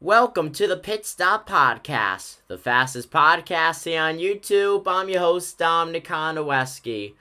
Welcome to the Pit Stop Podcast, the fastest podcast here on YouTube. I'm your host, Dom Nikonoweski.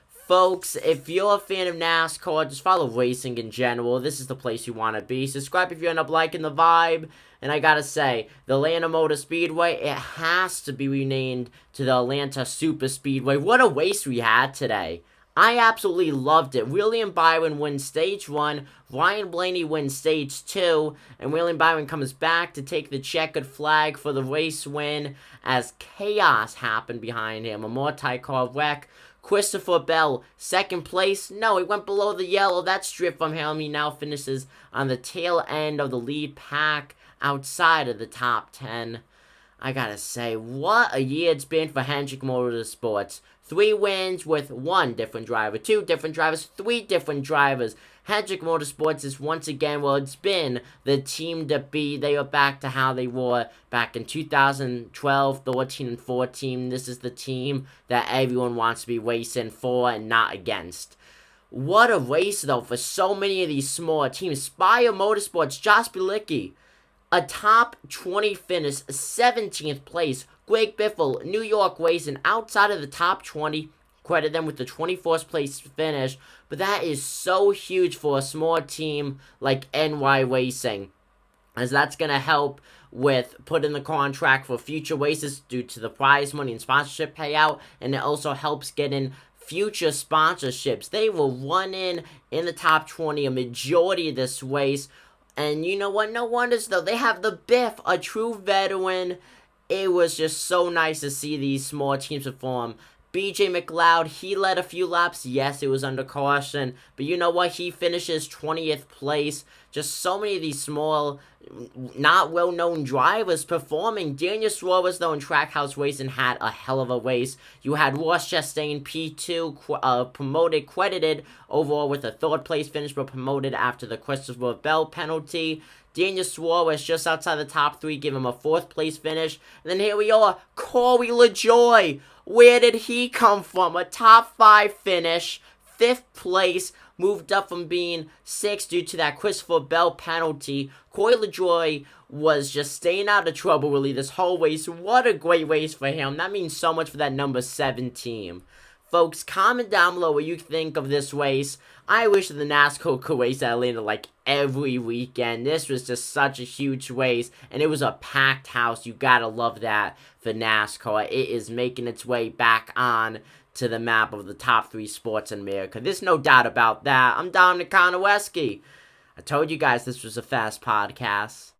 Folks, if you're a fan of NASCAR, just follow racing in general. This is the place you want to be. Subscribe if you end up liking the vibe. And I gotta say, the Atlanta Motor Speedway, it has to be renamed to the Atlanta Super Speedway. What a race we had today. I absolutely loved it. William Byron wins stage 1, Ryan Blaney wins stage 2, and William Byron comes back to take the checkered flag for the race win as chaos happened behind him. A multi-car wreck. Christopher Bell, second place. No, he went below the yellow. That strip from him. He now finishes on the tail end of the lead pack outside of the top 10. I gotta say, what a year it's been for Hendrick Motorsports. 3 wins with 1 different driver, 2 different drivers, 3 different drivers. Hendrick Motorsports is once again, well, it's been the team to beat. They are back to how they were back in 2012, 13, and 14. This is the team that everyone wants to be racing for and not against. What a race, though, for so many of these smaller teams. Spire Motorsports, Josh Bilicki, a top 20 finish, 17th place. Greg Biffle, New York Racing, outside of the top 20. Credit them with the 24th place finish. But that is so huge for a small team like NY Racing, as that's going to help with putting the car on track for future races due to the prize money and sponsorship payout. And it also helps get in future sponsorships. They will run in the top 20 a majority of this race. And you know what? No wonders, though. They have the Biff, a true veteran. It was just so nice to see these small teams perform. BJ McLeod, he led a few laps. Yes, it was under caution. But you know what? He finishes 20th place. Just so many of these small, not well-known drivers performing. Daniel Suarez, though, in Trackhouse Racing had a hell of a race. You had Ross Chastain, P2, promoted, credited overall with a 3rd place finish, but promoted after the Christopher Bell penalty. Daniel Suarez just outside the top 3, give him a 4th place finish. And then here we are, Corey LaJoie. Where did he come from? A top 5 finish, 5th place, moved up from being 6th due to that Christopher Bell penalty. Corey LaJoie was just staying out of trouble really this whole race. What a great race for him. That means so much for that number 7 team. Folks, comment down below what you think of this race. I wish the NASCAR could race at Atlanta like every weekend. This was just such a huge race, and it was a packed house. You gotta love that for NASCAR. It is making its way back on to the map of the top 3 sports in America. There's no doubt about that. I'm Dom Nikonoweski. I told you guys this was a fast podcast.